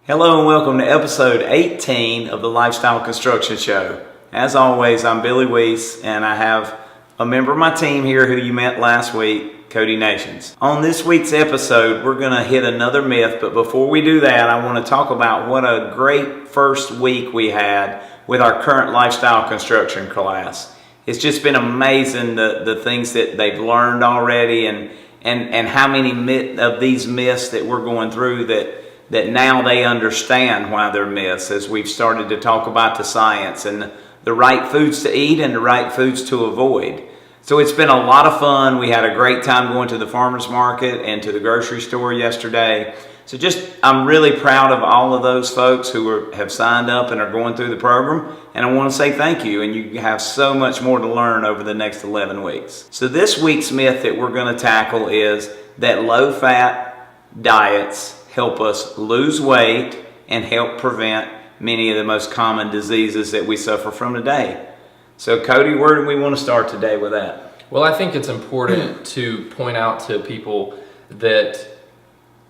Hello and welcome to episode 18 of the Lifestyle Construction Show. As always, I'm Billy Weiss and I have a member of my team here who you met last week, Cody Nations. On this week's episode, we're going to hit another myth, but before we do that, I want to talk about what a great first week we had with our current Lifestyle Construction class. It's just been amazing the things that they've learned already and how many of these myths that we're going through that now they understand why they're myths, as we've started to talk about the science and the right foods to eat and the right foods to avoid. So it's been a lot of fun. We had a great time going to the farmer's market and to the grocery store yesterday. So I'm really proud of all of those folks who have signed up and are going through the program. And I want to say thank you. And you have so much more to learn over the next 11 weeks. So this week's myth that we're going to tackle is that low-fat diets help us lose weight and help prevent many of the most common diseases that we suffer from today. So Cody, where do we want to start today with that? Well, I think it's important to point out to people that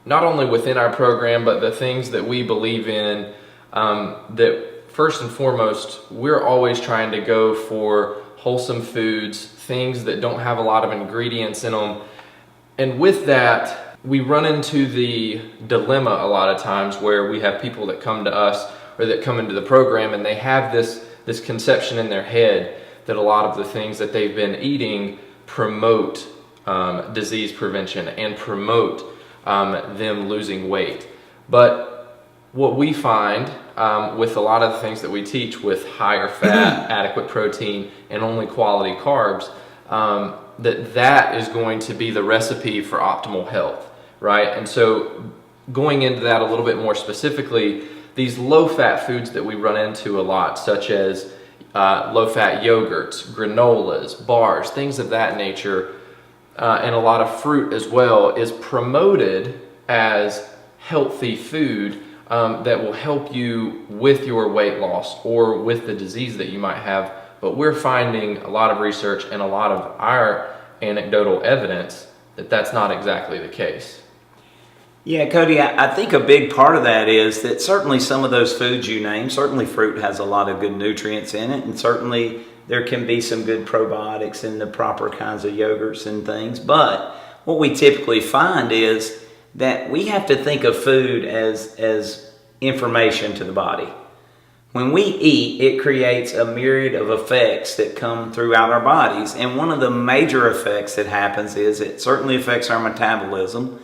not only within our program, but the things that we believe in, that first and foremost, we're always trying to go for wholesome foods, things that don't have a lot of ingredients in them. And with that, we run into the dilemma a lot of times where we have people that come to us or that come into the program and they have this conception in their head that a lot of the things that they've been eating promote disease prevention and promote them losing weight. But what we find with a lot of the things that we teach with higher fat, adequate protein, and only quality carbs, that is going to be the recipe for optimal health. Right? And so going into that a little bit more specifically, these low-fat foods that we run into a lot, such as low-fat yogurts, granolas, bars, things of that nature, and a lot of fruit as well, is promoted as healthy food that will help you with your weight loss or with the disease that you might have. But we're finding a lot of research and a lot of our anecdotal evidence that that's not exactly the case. Yeah, Cody, I think a big part of that is that certainly some of those foods you named, certainly fruit has a lot of good nutrients in it, and certainly there can be some good probiotics in the proper kinds of yogurts and things. But what we typically find is that we have to think of food as information to the body. When we eat, it creates a myriad of effects that come throughout our bodies. And one of the major effects that happens is it certainly affects our metabolism,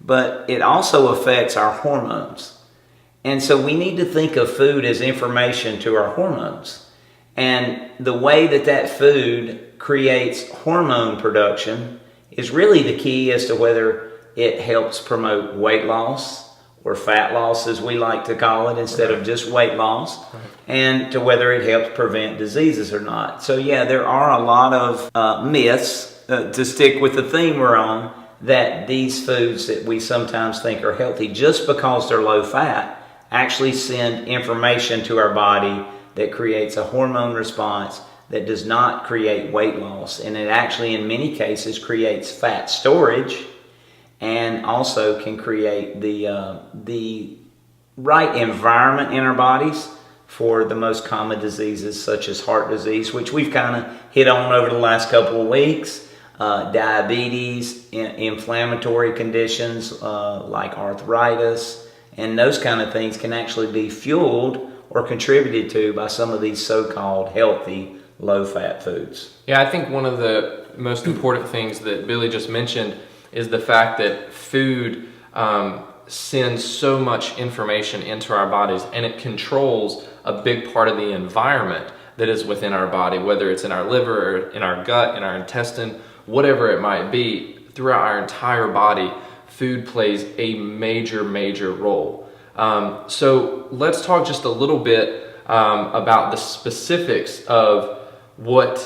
but it also affects our hormones. And so we need to think of food as information to our hormones. And the way that food creates hormone production is really the key as to whether it helps promote weight loss or fat loss, as we like to call it, instead of just weight loss, and to whether it helps prevent diseases or not. So yeah, there are a lot of myths, to stick with the theme we're on, that these foods that we sometimes think are healthy just because they're low fat actually send information to our body that creates a hormone response that does not create weight loss. And it actually in many cases creates fat storage and also can create the right environment in our bodies for the most common diseases such as heart disease, which we've kind of hit on over the last couple of weeks. Diabetes, inflammatory conditions like arthritis, and those kind of things can actually be fueled or contributed to by some of these so-called healthy low-fat foods. Yeah, I think one of the most important things that Billy just mentioned is the fact that food sends so much information into our bodies, and it controls a big part of the environment that is within our body, whether it's in our liver or in our gut, in our intestine, whatever it might be. Throughout our entire body, food plays a major role. So let's talk just a little bit about the specifics of what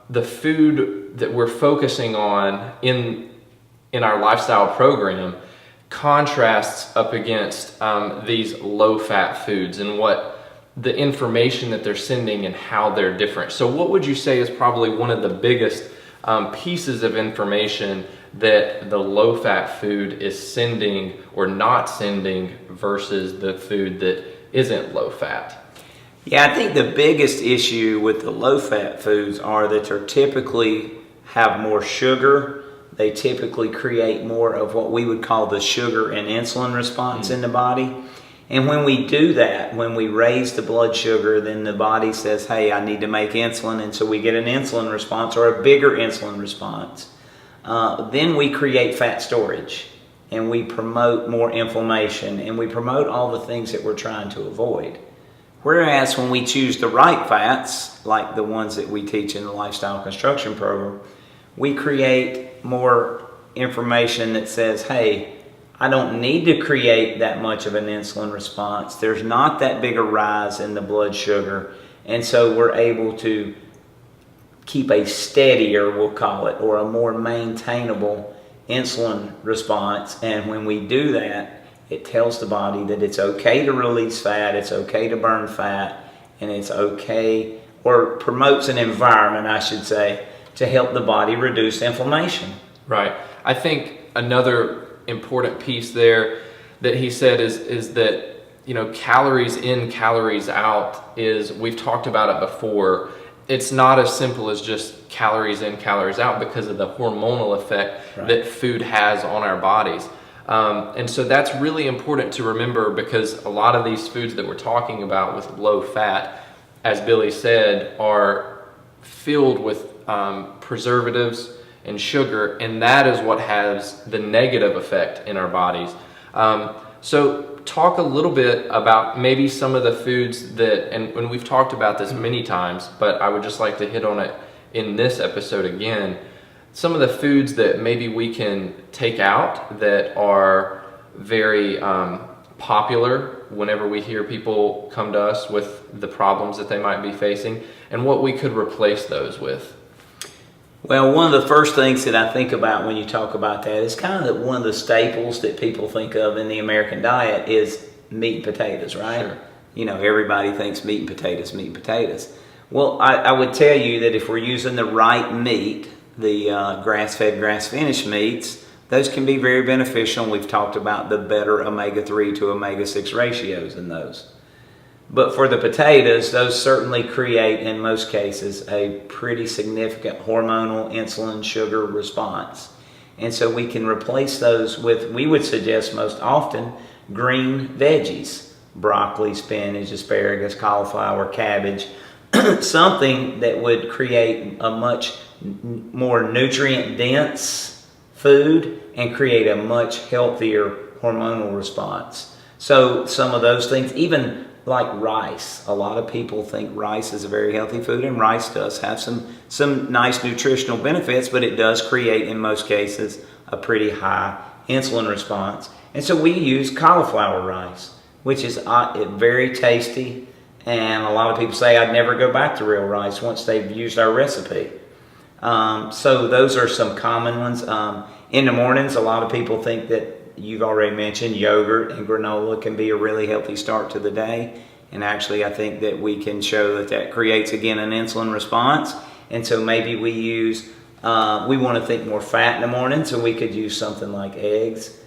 the food that we're focusing on in our lifestyle program contrasts up against these low-fat foods and what the information that they're sending and how they're different. So what would you say is probably one of the biggest pieces of information that the low-fat food is sending or not sending versus the food that isn't low-fat? Yeah, I think the biggest issue with the low-fat foods are that they typically have more sugar. They typically create more of what we would call the sugar and insulin response in the body. And when we do that, when we raise the blood sugar, then the body says, hey, I need to make insulin, and so we get an insulin response or a bigger insulin response. Then we create fat storage, and we promote more inflammation, and we promote all the things that we're trying to avoid. Whereas when we choose the right fats, like the ones that we teach in the Lifestyle Construction Program, we create more information that says, hey, I don't need to create that much of an insulin response. There's not that big a rise in the blood sugar. And so we're able to keep a steadier, we'll call it, or a more maintainable insulin response. And when we do that, it tells the body that it's okay to release fat, it's okay to burn fat, and it's okay, or promotes an environment, I should say, to help the body reduce inflammation. Right. I think another important piece there that he said is that, you know, calories in, calories out is, we've talked about it before, it's not as simple as just calories in, calories out because of the hormonal effect that food has on our bodies. And so that's really important to remember, because a lot of these foods that we're talking about with low fat, as Billy said, are filled with preservatives and sugar, and that is what has the negative effect in our bodies. So talk a little bit about maybe some of the foods that, and we've talked about this many times, but I would just like to hit on it in this episode again. Some of the foods that maybe we can take out that are very popular whenever we hear people come to us with the problems that they might be facing, and what we could replace those with. Well, one of the first things that I think about when you talk about that is kind of one of the staples that people think of in the American diet is meat and potatoes, right? Sure. You know, everybody thinks meat and potatoes, meat and potatoes. Well, I would tell you that if we're using the right meat, the grass-fed, grass-finished meats, those can be very beneficial. We've talked about the better omega-3 to omega-6 ratios in those. But for the potatoes, those certainly create, in most cases, a pretty significant hormonal insulin sugar response. And so we can replace those with, we would suggest most often, green veggies, broccoli, spinach, asparagus, cauliflower, cabbage, something that would create a much more nutrient-dense food and create a much healthier hormonal response. So some of those things, even like rice. A lot of people think rice is a very healthy food, and rice does have some nice nutritional benefits, but it does create, in most cases, a pretty high insulin response. And so we use cauliflower rice, which is very tasty, and a lot of people say I'd never go back to real rice once they've used our recipe. So those are some common ones. In the mornings, a lot of people think that you've already mentioned yogurt and granola can be a really healthy start to the day. And actually, I think that we can show that that creates, again, an insulin response. And so maybe we use, we want to think more fat in the morning, so we could use something like eggs.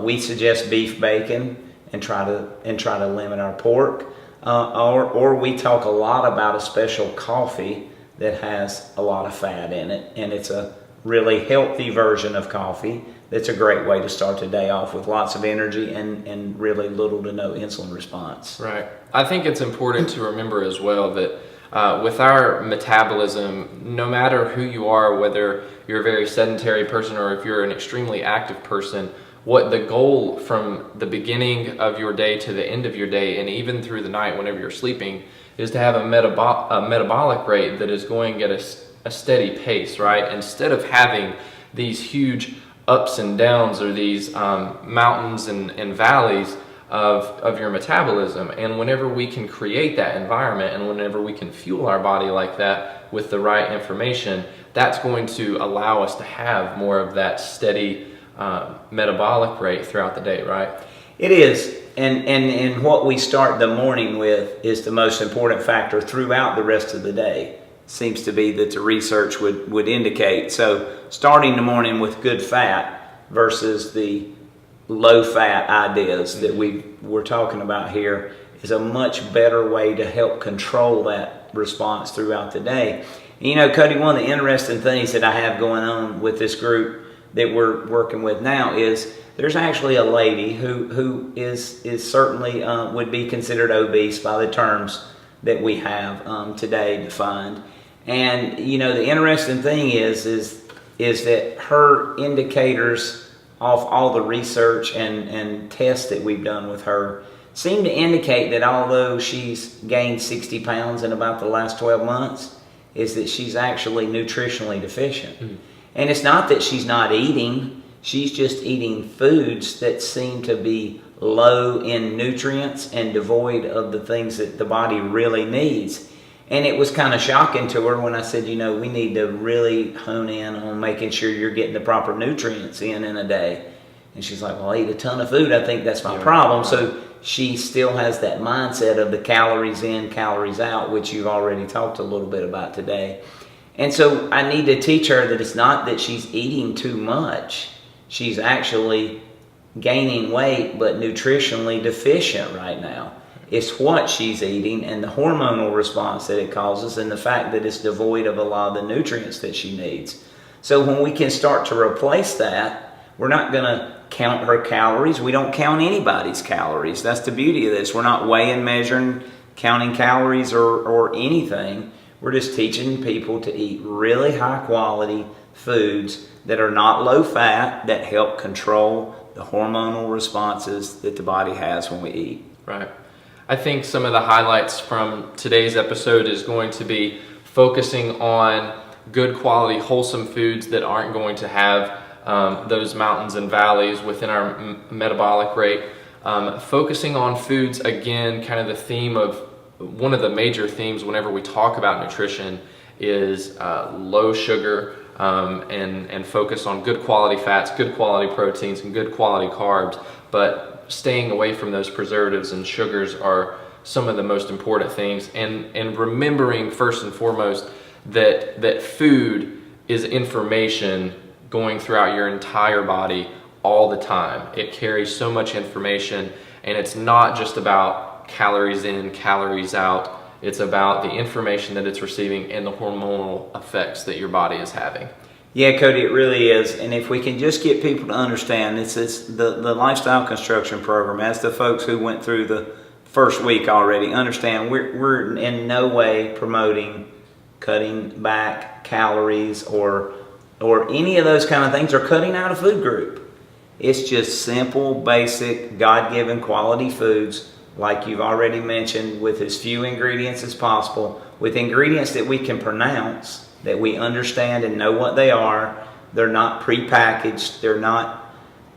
We suggest beef bacon and try to limit our pork. Or we talk a lot about a special coffee that has a lot of fat in it, and it's a really healthy version of coffee. That's a great way to start the day off with lots of energy and really little to no insulin response. Right. I think it's important to remember as well that with our metabolism, no matter who you are, whether you're a very sedentary person or if you're an extremely active person, what the goal from the beginning of your day to the end of your day, and even through the night whenever you're sleeping, is to have a metabolic rate that is going at a steady pace, right? Instead of having these huge ups and downs or these mountains and valleys of your metabolism. And whenever we can create that environment and whenever we can fuel our body like that with the right information, that's going to allow us to have more of that steady metabolic rate throughout the day, right? It is. And what we start the morning with is the most important factor throughout the rest of the day. seems to be that the research would indicate. So starting the morning with good fat versus the low fat ideas that we're talking about here is a much better way to help control that response throughout the day. And Cody, one of the interesting things that I have going on with this group that we're working with now is there's actually a lady who is certainly would be considered obese by the terms that we have today defined. And the interesting thing is that her indicators off all the research and tests that we've done with her seem to indicate that although she's gained 60 pounds in about the last 12 months, is that she's actually nutritionally deficient. Mm-hmm. And it's not that she's not eating, she's just eating foods that seem to be low in nutrients and devoid of the things that the body really needs. And it was kind of shocking to her when I said, we need to really hone in on making sure you're getting the proper nutrients in a day. And she's like, well, I eat a ton of food. I think that's my problem. Right. So she still has that mindset of the calories in, calories out, which you've already talked a little bit about today. And so I need to teach her that it's not that she's eating too much. She's actually gaining weight, but nutritionally deficient right now. It's what she's eating and the hormonal response that it causes and the fact that it's devoid of a lot of the nutrients that she needs. So when we can start to replace that, we're not going to count her calories. We don't count anybody's calories. That's the beauty of this. We're not weighing, measuring, counting calories or anything. We're just teaching people to eat really high quality foods that are not low fat, that help control the hormonal responses that the body has when we eat. Right. I think some of the highlights from today's episode is going to be focusing on good quality, wholesome foods that aren't going to have those mountains and valleys within our metabolic rate. Focusing on foods, again, kind of the theme of one of the major themes whenever we talk about nutrition is low sugar and focus on good quality fats, good quality proteins, and good quality carbs, but staying away from those preservatives and sugars are some of the most important things, and remembering first and foremost that food is information going throughout your entire body all the time. It carries so much information, and it's not just about calories in, calories out. It's about the information that it's receiving and the hormonal effects that your body is having. Yeah, Cody, it really is. And if we can just get people to understand, it's the lifestyle construction program, as the folks who went through the first week already understand, we're in no way promoting cutting back calories or any of those kind of things, or cutting out a food group. It's just simple, basic, God-given quality foods, like you've already mentioned, with as few ingredients as possible, with ingredients that we can pronounce, that we understand and know what they are. They're not prepackaged, they're not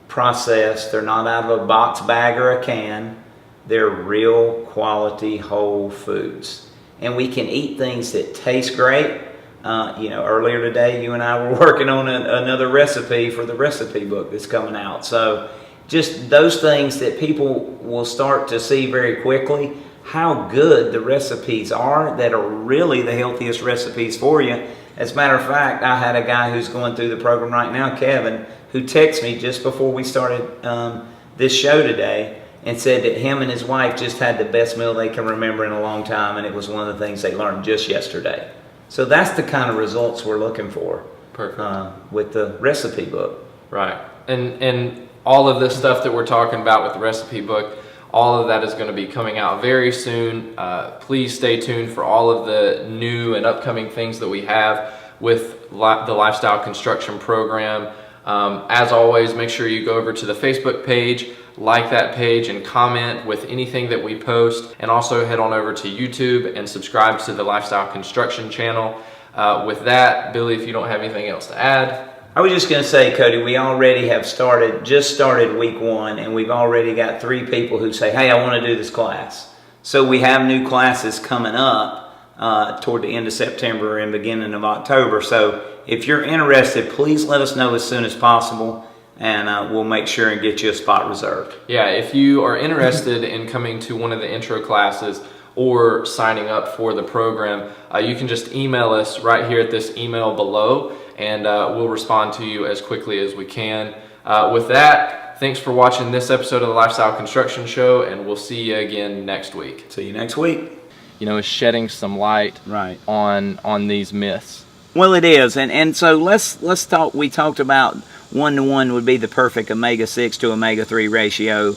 processed, they're not out of a box bag or a can. They're real quality whole foods. And we can eat things that taste great. Earlier today, you and I were working on another recipe for the recipe book that's coming out. So just those things that people will start to see very quickly, how good the recipes are that are really the healthiest recipes for you. As a matter of fact, I had a guy who's going through the program right now, Kevin, who texted me just before we started this show today and said that him and his wife just had the best meal they can remember in a long time, and it was one of the things they learned just yesterday. So that's the kind of results we're looking for. Perfect. With the recipe book. Right. And all of this stuff that we're talking about with the recipe book, all of that is going to be coming out very soon. Please stay tuned for all of the new and upcoming things that we have with the Lifestyle Construction Program. As always, make sure you go over to the Facebook page, like that page, and comment with anything that we post. And also head on over to YouTube and subscribe to the Lifestyle Construction channel. With that, Billy, if you don't have anything else to add. I was just going to say, Cody, we already have just started week 1, and we've already got 3 people who say, hey, I want to do this class. So we have new classes coming up toward the end of September and beginning of October. So if you're interested, please let us know as soon as possible, and we'll make sure and get you a spot reserved. Yeah, if you are interested in coming to one of the intro classes or signing up for the program, you can just email us right here at this email below, and we'll respond to you as quickly as we can. With that, thanks for watching this episode of the Lifestyle Construction Show, and we'll see you again next week. See you next week. You know, it's shedding some light Right. on these myths. Well, it is, and so let's talk. We talked about 1-to-1 would be the perfect omega-6 to omega-3 ratio.